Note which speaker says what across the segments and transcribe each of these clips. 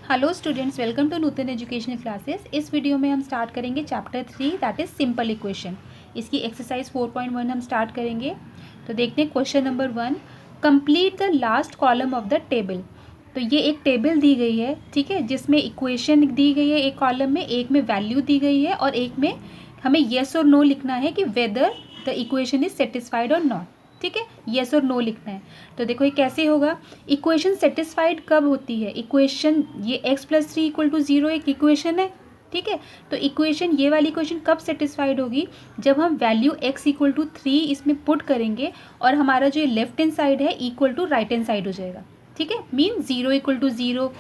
Speaker 1: Hello students, welcome to Nutan educational classes. इस video में हम स्टार्ट करेंगे chapter 3 that is simple equation. इसकी एक्सरसाइज 4.1 हम स्टार्ट करेंगे। तो देखते हैं question number 1, complete the last column of the table. तो ये एक टेबल दी गई है, ठीक है, जिसमें इक्वेशन दी गई है एक कॉलम में, एक में वैल्यू दी गई है और एक में हमें येस और नो लिखना है कि whether the equation is satisfied और नॉट। ठीक है, येस और नो लिखना है। तो देखो ये कैसे होगा, इक्वेशन सेटिस्फाइड कब होती है। इक्वेशन ये x+3 = 0 एक इक्वेशन है, ठीक है। तो इक्वेशन ये वाली इक्वेशन कब सेटिस्फाइड होगी, जब हम वैल्यू x = 3 इसमें पुट करेंगे और हमारा जो लेफ्ट हैंड साइड है equal to right hand side हो जाएगा। ठीक है, मीन 0 = 0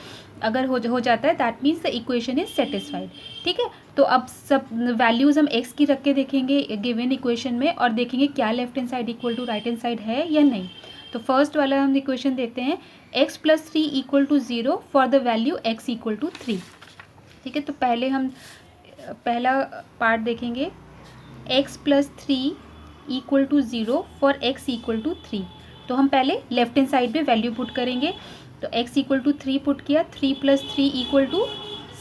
Speaker 1: अगर हो जाता है that means the equation is satisfied. ठीक है, तो अब सब वैल्यूज़ हम x की रख के देखेंगे गिवन इक्वेशन में और देखेंगे क्या left hand side equal to right hand side है या नहीं। तो फर्स्ट वाला हम इक्वेशन देते हैं x+3 = 0 for the value x = 3। ठीक है, तो पहले हम पहला पार्ट देखेंगे x+3 = 0 फॉर x = 3। तो हम पहले लेफ्ट हैंड साइड पे वैल्यू पुट करेंगे। तो x = 3 पुट किया, 3 + 3 =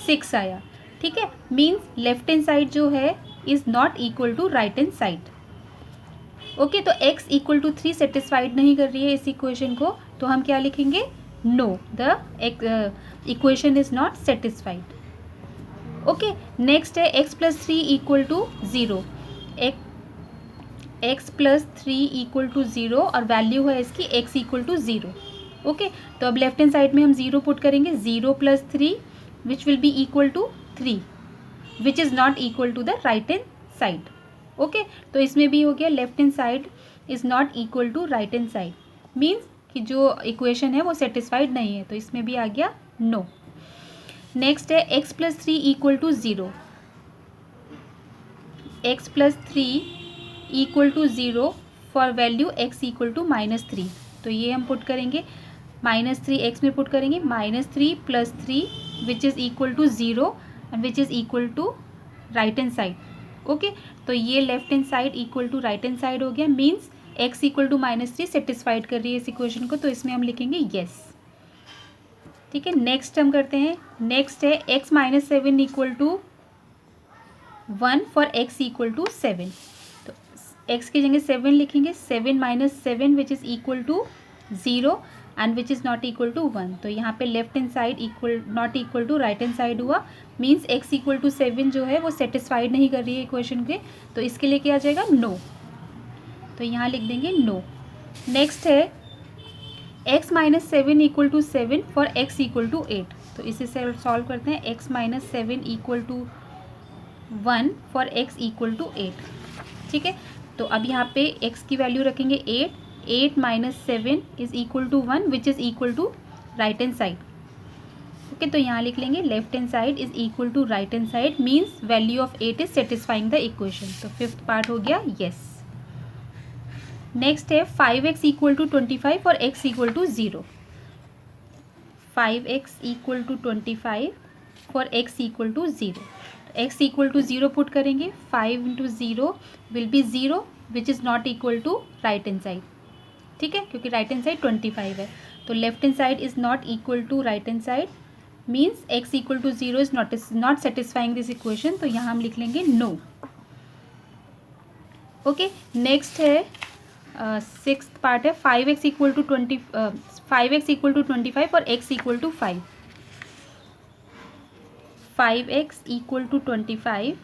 Speaker 1: 6 आया। ठीक है, मीन्स लेफ्ट हैंड साइड जो है is not equal to right hand side. Okay, तो x = 3 सेटिस्फाइड नहीं कर रही है इस इक्वेशन को, तो हम क्या लिखेंगे, know the equation is not satisfied. Okay, next है x+3 = 0। x+3 = 0 और वैल्यू है इसकी x = 0। ओके, तो अब लेफ्ट हैंड साइड में हम 0 पुट करेंगे, 0 + 3 which will be equal to 3 which is not equal to the right hand side. Okay, तो इसमें भी हो गया left hand side is not equal to right hand side, means कि जो इक्वेशन है वो सेटिस्फाइड नहीं है, तो इसमें भी आ गया नो। नेक्स्ट है x+3 = 0। x+3 = 0 for value x = -3। तो ये हम पुट करेंगे, -3 x में पुट करेंगे, -3 + 3 which is equal to 0 and which is equal to right hand side. Okay, तो ये left hand side equal to right hand side हो गया, मीन्स x = -3 सेटिस्फाइड कर रही है इस इक्वेशन को, तो इसमें हम लिखेंगे येस। ठीक है, नेक्स्ट हम करते हैं, नेक्स्ट है x - 7 = 1 फॉर x = 7। तो x की जगह 7 लिखेंगे, 7 - 7 which is equal to 0 and which is not equal to 1। तो यहाँ पे left hand side equal not equal to right hand side हुआ, मीन्स x = 7 जो है वो सेटिस्फाइड नहीं कर रही है इक्वेशन के, तो इसके लिए क्या आ जाएगा, नो। तो यहाँ लिख देंगे नो। नेक्स्ट है x - 7 = 7 फॉर x = 8। तो इसे सॉल्व करते हैं, x - 7 = 1 फॉर x = 8। ठीक है, तो अब यहाँ पे x की वैल्यू रखेंगे 8, 8 - 7 is equal to 1 which is equal to right hand side. Okay, तो यहाँ लिख लेंगे left hand side is equal to right hand side, means value of 8 is satisfying the equation. तो फिफ्थ पार्ट हो गया yes. Next है 5x = 25 और x = 0। 5x = 25 for x = 0। x = 0 put करेंगे, 5 × 0 will be 0 which is not equal to right hand side. ठीक है, क्योंकि right hand side 25 है, तो left hand side is not equal to right hand side, means x = 0 is not satisfying this equation, तो यहाँ हम लिख लेंगे नो। ओके, नेक्स्ट है सिक्स्थ पार्ट है 5x = 25 और x = 5। 5x = 25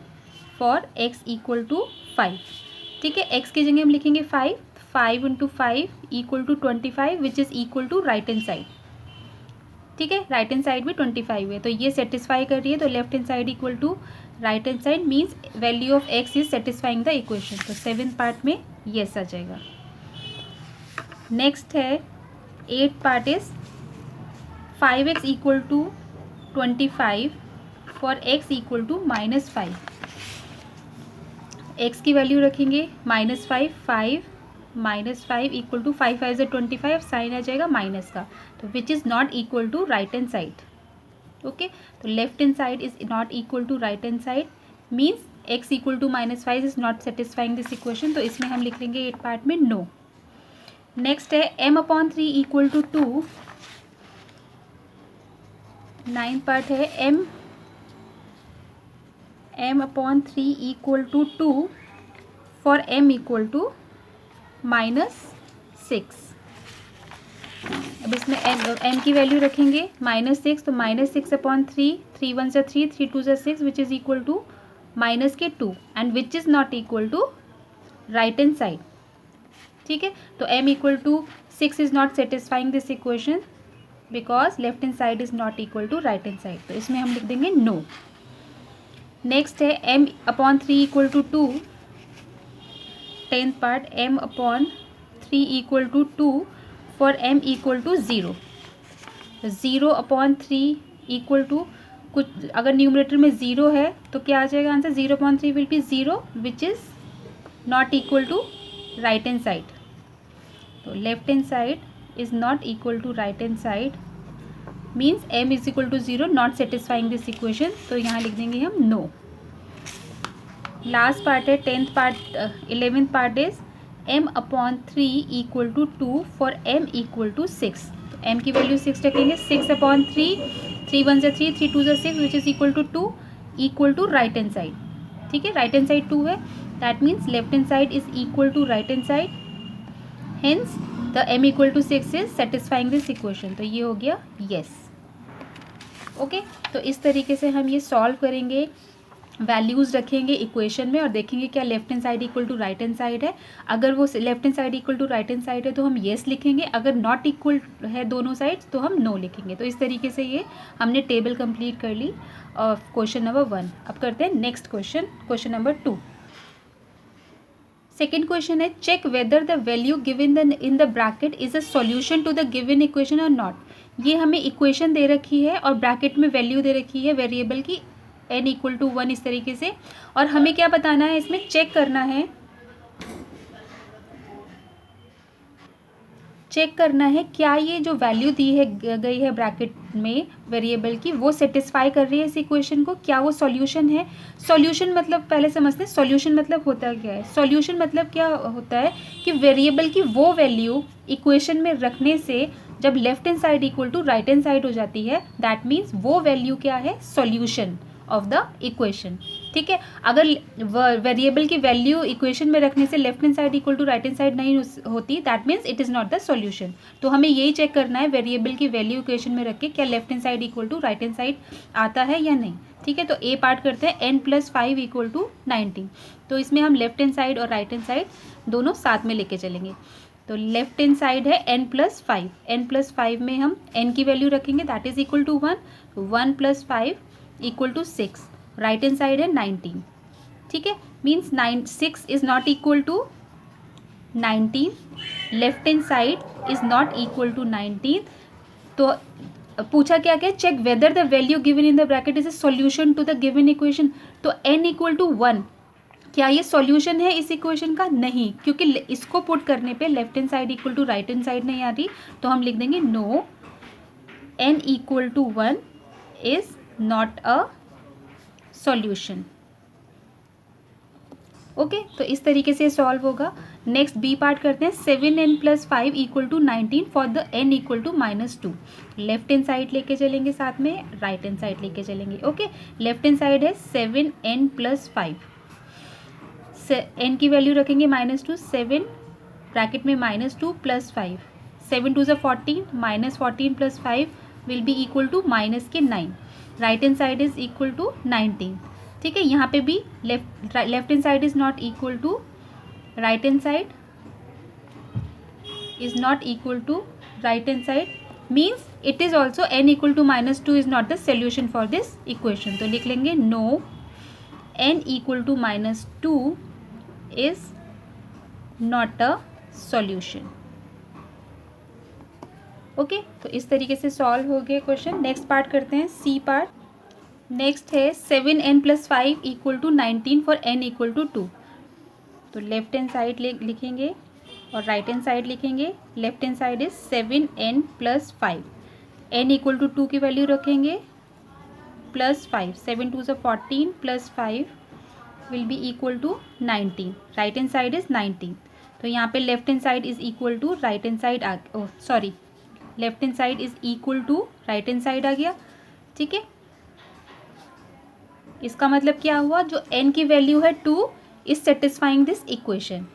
Speaker 1: for x = 5। ठीक है, x की जगह हम लिखेंगे 5, 5 × 5 = 25 which is equal to right hand side. ठीक है, राइट हैंड साइड भी 25 है, तो ये सेटिस्फाई कर रही है, तो left hand side equal to right hand side, means value of x is satisfying the equation. तो सेवेंथ पार्ट में येस आ जाएगा। नेक्स्ट है eight part is 5x = 25 for x = -5। x की वैल्यू रखेंगे -5, 5 -5 इक्वल टू 5 5 से 25, साइन आ जाएगा minus का, तो which is not equal to right hand side. Okay, तो left hand side is not equal to right hand side, means x = -5 is not satisfying this equation, तो इसमें हम लिख लेंगे 8 पार्ट में नो। नेक्स्ट है m/3 = 2 9th पार्ट है m/3 equal to 2 for m equal to -6। अब इसमें m की वैल्यू रखेंगे -6, तो -6/3, 3 1 से 3, 3 2 से 6 which is equal to -2 and which is not equal to right hand side. ठीक है, तो m equal to 6 is not satisfying this equation because left hand side is not equal to right hand side, तो इसमें हम लिख देंगे no. Next है m/3 equal to 2। 10th part m/3 equal to 2 for m equal to 0। 0/3 equal to कुछ, अगर numerator में 0 है तो क्या आ जाएगा answer? 0/3 will be 0 which is not equal to right hand side. तो left hand side is not equal to right hand side means m is equal to 0, not satisfying this equation, तो यहाँ लिख देंगे हम नो। लास्ट पार्ट है 10th part, 11th part is m/3 equal to 2 for m equal to 6। तो m की value 6 रखेंगे। 6/3, 3 1 से 3, 3 2 से 6 which is equal to 2 equal to right hand side. ठीक है, राइट हैंड साइड 2 है, that means left hand side is equal to right hand side, hence the m equal to 6 is satisfying this equation. तो ये हो गया yes. Okay, तो इस तरीके से हम ये सॉल्व करेंगे, वैल्यूज़ रखेंगे इक्वेशन में और देखेंगे क्या left hand side equal to right hand side है। अगर वो left hand side equal to right hand side है तो हम येस लिखेंगे, अगर नॉट इक्वल है दोनों साइड्स तो हम नो लिखेंगे। तो इस तरीके से ये हमने टेबल कंप्लीट कर ली क्वेश्चन नंबर 1। अब करते हैं next question, question number 2। Second question है check whether the value given in the bracket is a solution to the given equation और नॉट। ये हमें इक्वेशन दे रखी है और ब्रैकेट में वैल्यू दे रखी है वेरिएबल की n इक्वल टू 1 इस तरीके से, और हमें क्या बताना है, इसमें चेक करना है, चेक करना है क्या ये जो वैल्यू दी है गई है ब्रैकेट में वेरिएबल की वो सेटिस्फाई कर रही है इस इक्वेशन को, क्या वो सॉल्यूशन है। सॉल्यूशन मतलब पहले समझते हैं सॉल्यूशन मतलब होता क्या है। सॉल्यूशन मतलब क्या होता है कि वेरिएबल की वो वैल्यू इक्वेशन में रखने से जब left hand side equal to right hand side हो जाती है, दैट मीन्स वो वैल्यू क्या है, सॉल्यूशन ऑफ द इक्वेशन। ठीक है, अगर वेरिएबल की वैल्यू इक्वेशन में रखने से left hand side equal to right hand side नहीं होती, that means it is not the solution. तो हमें यही चेक करना है वेरिएबल की वैल्यू इक्वेशन में रख के क्या left hand side equal to right hand side आता है या नहीं। ठीक है, तो ए पार्ट करते हैं n+5 इक्वल टू 19। तो इसमें हम लेफ्ट हैंड साइड और राइट हैंड साइड दोनों साथ में लेके चलेंगे। तो लेफ्ट हैंड साइड है n+5, n+5 में हम n की वैल्यू रखेंगे that is equal to 1, 1+5 equal to 6, right hand side है 19। ठीक है, means 6 is not equal to 19, left hand side is not equal to 19। तो पूछा क्या क्या, check whether the value given in the bracket is a solution to the given equation. तो n equal to 1 क्या ये सॉल्यूशन है इस equation का? नहीं, क्योंकि इसको पुट करने पे left hand side equal to right hand side नहीं आ रही, तो हम लिख देंगे no, n equal to 1 is not a solution. Okay, तो इस तरीके से सॉल्व होगा। नेक्स्ट बी पार्ट करते हैं 7n+5 equal to 19 for the n equal to -2। Left hand side लेके चलेंगे, साथ में राइट हैंड साइड लेके चलेंगे। ओके, लेफ्ट हैंड साइड है 7n+5, n की वैल्यू रखेंगे -2, 7 ब्रैकेट में -2 + 5, 7 2 14, -14 + 5 will be equal to -9। Right hand side is equal to 19। ठीक है, यहाँ पे भी left hand side is not equal to right hand side, is not equal to right hand side, means it is also n equal to -2 is not the solution for this equation. तो लिख लेंगे no, n equal to -2 is not a solution. Okay, तो इस तरीके से solve हो गए question. Next part करते हैं सी पार्ट। नेक्स्ट है 7n+5 equal to 19 for n equal to 2। तो लेफ्ट हैंड साइड लिखेंगे और राइट हैंड साइड लिखेंगे। Left hand side is 7n+5, n equal to 2 की वैल्यू रखेंगे +5, 7 2 14 +5 will be equal to 19। Right hand side is 19। तो यहाँ पे left hand side is equal to right hand side left hand side is equal to right hand side आ गया। ठीक है, इसका मतलब क्या हुआ, जो n की वैल्यू है 2 इज सेटिस्फाइंग दिस इक्वेशन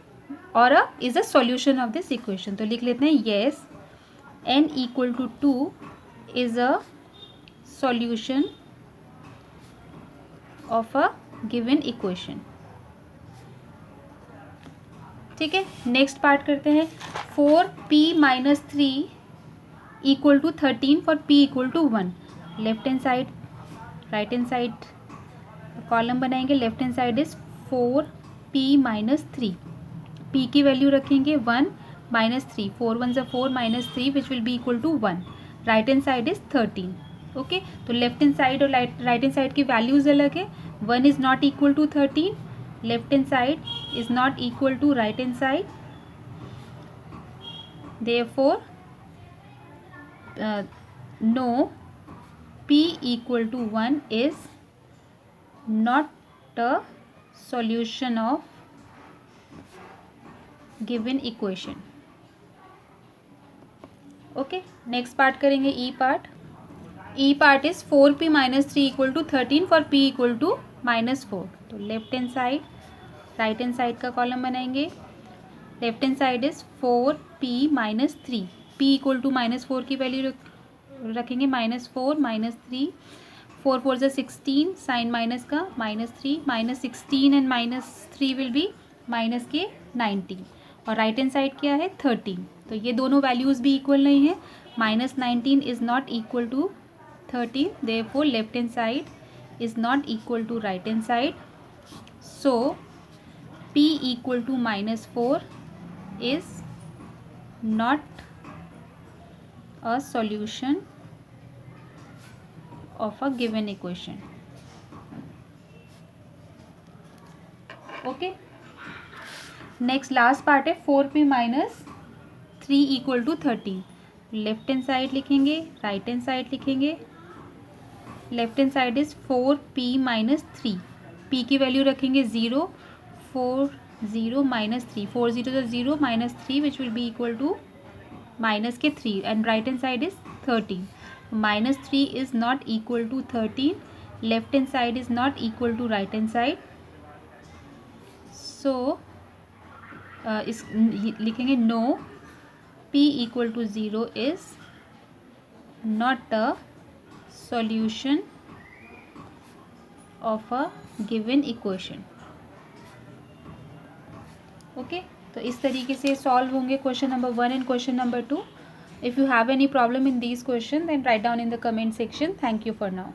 Speaker 1: और is a solution of this equation. तो लिख लेते हैं yes n equal to 2 is a solution of a given equation. ठीक है, नेक्स्ट पार्ट करते हैं। 4p minus 3 equal to 13 for p equal to 1। Left hand side right hand side column बनाएंगे। Left hand side is 4p minus 3, p की value रखेंगे 1 minus 3, 4 1 ज़ा 4 minus 3 which will be equal to 1। Right hand side is 13। Okay, तो left hand side और right hand side की values अलग है। 1 is not equal to 13, left hand side is not equal to right hand side, therefore no p equal to 1 is not a solution of given equation। Okay, next part करेंगे E part. E part is 4p minus 3 equal to 13 for p equal to minus 4। तो left hand side right hand side का column बनाएंगे। Left hand side is 4p minus 3, p equal to minus 4 की value रखेंगे minus 4 minus 3, 4 4 ज़ा 16, sign minus का minus 3, minus 16 and minus 3 will be minus के 19। और right hand side क्या है 13। तो ये दोनों वैल्यूज़ भी इक्वल नहीं है। Minus 19 is not equal to 13, therefore left hand side is not equal to right hand side. So p equal to minus 4 is not a solution of a given equation। okay, next last part है 4p minus 3 equal to 13। Left hand side लिखेंगे right hand side लिखेंगे। Left hand side is 4p minus 3, p की value रखेंगे 0, 4 0 minus 3, 4 0 तो 0 minus 3 which will be equal to minus के 3 and right hand side is 13। Minus 3 is not equal to 13, left hand side is not equal to right hand side. So इस लिखेंगे no p equal to 0 is not a solution of a given equation. Okay, तो इस तरीके से solve होंगे question number 1 and question number 2। If you have any problem in these question then write down in the comment section. Thank you for now.